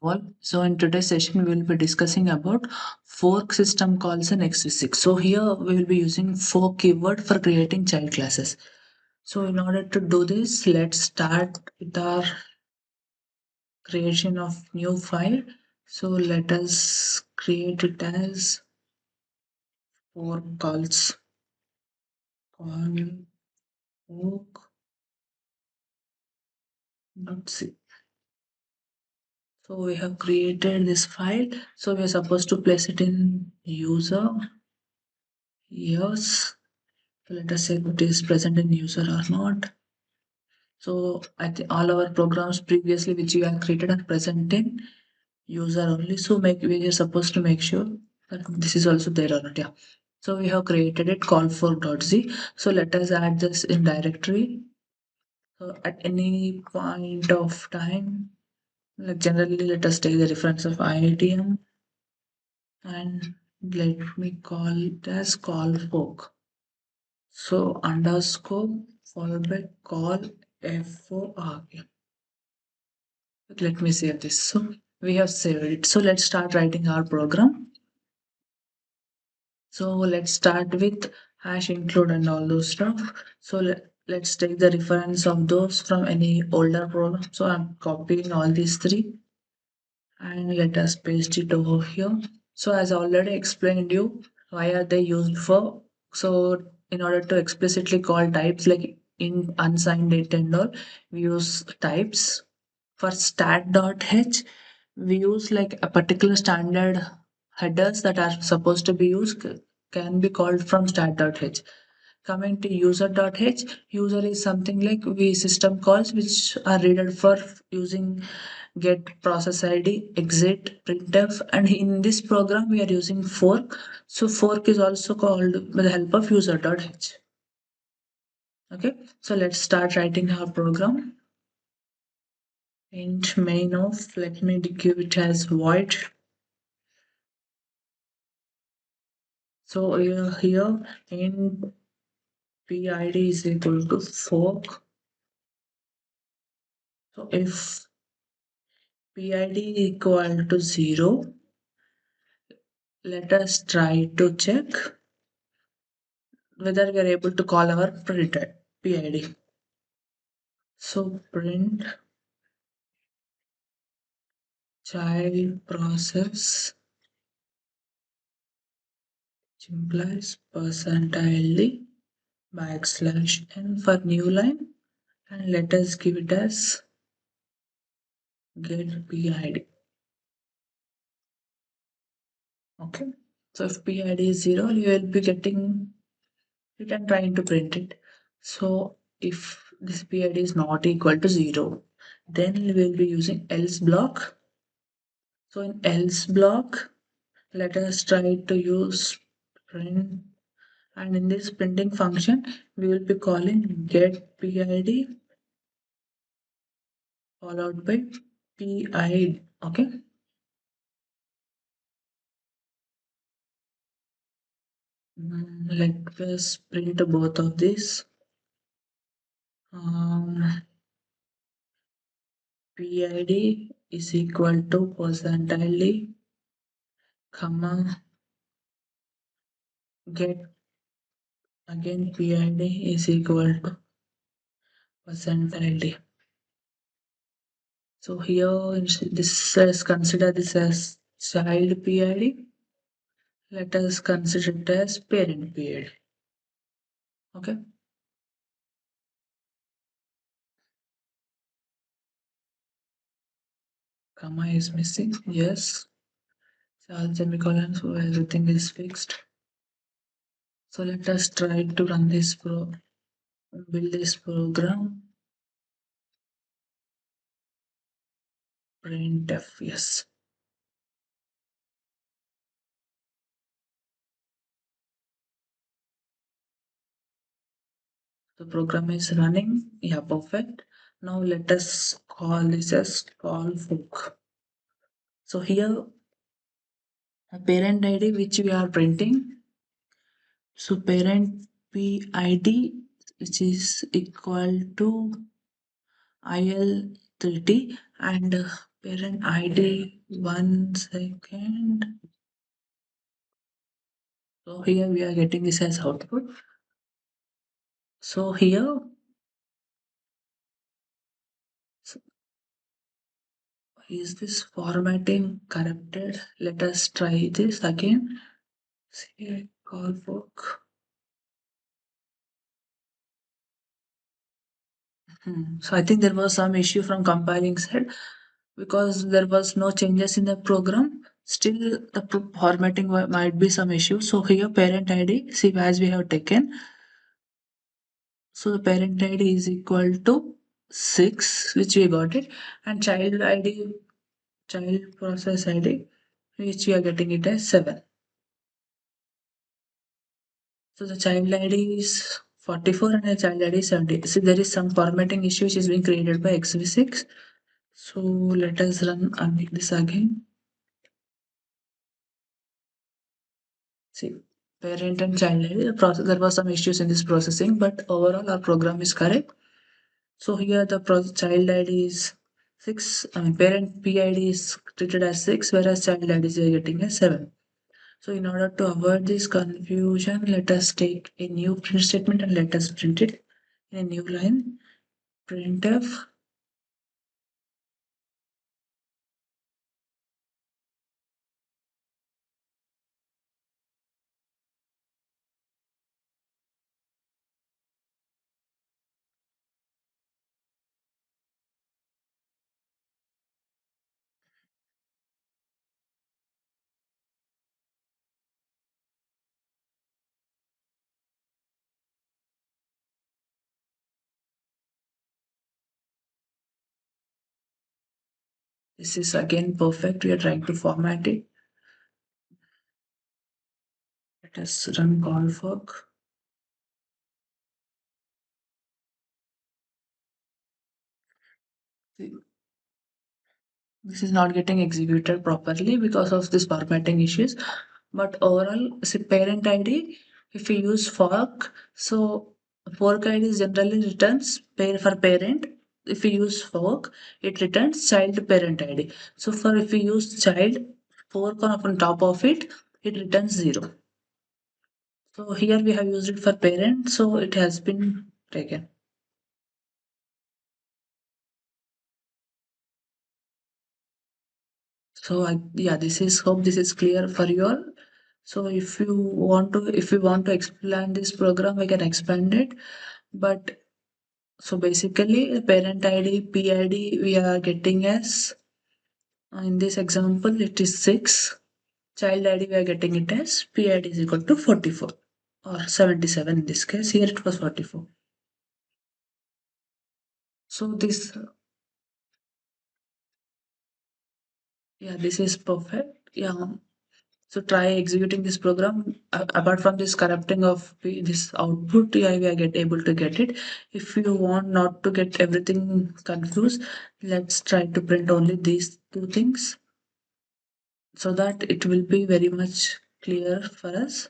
All. So in today's session, we will be discussing about fork system calls in x86. So here we will be using fork keyword for creating child classes. So in order to do this, let's start with our creation of new file. So let us create it as fork calls call fork. Let's see. So we have created this file. So we are supposed to place it in user. Yes. So let us say if it is present in user or not. So I think all our programs previously which we have created are present in user only. So we are supposed to make sure that this is also there or not. Yeah. So we have created it call fork.z. So let us add this in directory. So at any point of time, like generally let us take the reference of IITM and let me call it as call fork. So underscore followed by call fork. Let me save this. So we have saved it. So let's start writing our program. So let's start with hash include and all those stuff. So let's take the reference of those from any older program. So I'm copying all these three and let us paste it over here. So as I already explained you, why are they used for? So in order to explicitly call types like in unsigned data and all, we use types. For stat.h, we use like a particular standard headers that are supposed to be used can be called from stat.h. Coming to user.h, user is something like we system calls which are read for using get process id, exit, printf, and in this program we are using fork. So fork is also called with the help of user.h. Okay, so let's start writing our program. Int main of, let me give it as void. So here int pid is equal to fork. So if PID equal to 0, let us try to check whether we are able to call our printed PID. So print child process implies percentile backslash n for new line, and let us give it as get PID. Okay, so if PID is 0, you will be getting it and trying to print it. So if this PID is not equal to 0, then we will be using else block. So in else block, let us try to use print, and in this printing function, we will be calling get PID followed by PID. Okay. Let us print both of these. PID is equal to percentile comma get again PID is equal to percentile. So here this is consider this as child PID. Let us consider it as parent PID. Okay. Comma is missing. Yes. So all semicolons, so everything is fixed. So let us try to run this build this program. Printf, yes. The program is running. Yeah, perfect. Now let us call this as call fork. So here a parent ID which we are printing. So parent PID which is equal to IL30 and Parent ID, 1 second. So here we are getting this as output. So here, so is this formatting corrupted? Let us try this again. See, call book. So I think there was some issue from compiling side because there was no changes in the program. Still, the formatting might be some issue. So here parent ID, see as we have taken. So the parent ID is equal to 6, which we got it, and child ID, child process ID, which we are getting it as 7. So the child ID is 44 and the child ID is 70. So there is some formatting issue which is being created by XV6. So let us run this again. See, parent and child ID, the process, there was some issues in this processing, but overall our program is correct. So here the child ID is 6, I mean parent PID is treated as 6, whereas child ID is getting as 7. So in order to avoid this confusion, let us take a new print statement and let us print it in a new line. Printf. This is again perfect. We are trying to format it. Let us run call fork. This is not getting executed properly because of this formatting issues. But overall, see parent ID, if we use fork, so fork ID generally returns pair for parent. If we use fork, it returns child parent ID. So for if we use child fork on top of it, it returns 0. So here we have used it for parent, so it has been taken. So yeah, this is hope this is clear for you all. So if you want to expand this program, we can expand it. But so basically, parent ID, PID, we are getting as in this example, it is 6. Child ID, we are getting it as PID is equal to 44 or 77 in this case. Here it was 44. So this, yeah, this is perfect. Yeah. So try executing this program. Apart from this corrupting of this output, yeah, we are able to get it. If you want not to get everything confused, let's try to print only these two things so that it will be very much clear for us.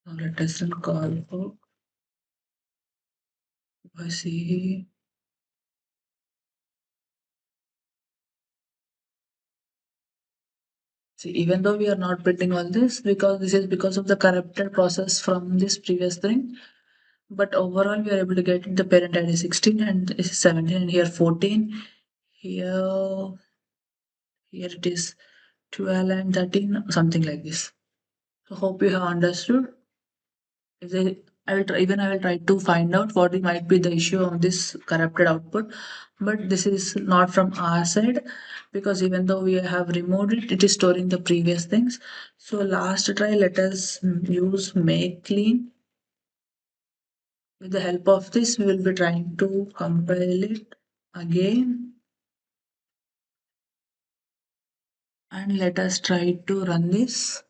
Now let us run call for I see. See, even though we are not printing all this because this is because of the corrupted process from this previous thing, but overall we are able to get the parent ID 16 and this is 17 and here 14. Here it is 12 and 13, something like this. So hope you have understood. If they, I will try to find out what it might be the issue of this corrupted output. But this is not from our side because even though we have removed it, it is storing the previous things. So last try, let us use make clean. With the help of this, we will be trying to compile it again. And let us try to run this.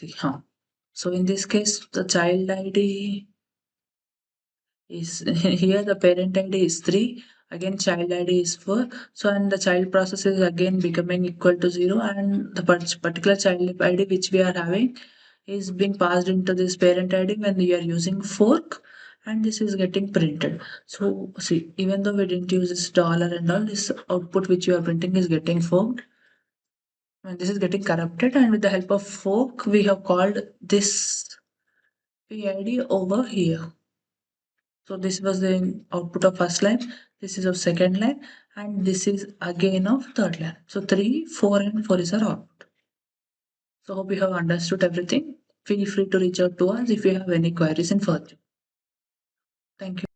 see, so in this case, the child ID is here, the parent ID is 3, again child ID is 4. So and the child process is again becoming equal to 0, and the particular child ID which we are having is being passed into this parent ID when we are using fork, and this is getting printed. So see, even though we didn't use this dollar and all, this output which you are printing is getting forked, and this is getting corrupted, and with the help of fork we have called this PID over here. So this was the output of first line, this is of second line, and this is again of third line. So 3, 4 and 4 is our output. So hope you have understood everything. Feel free to reach out to us if you have any queries in further. Thank you.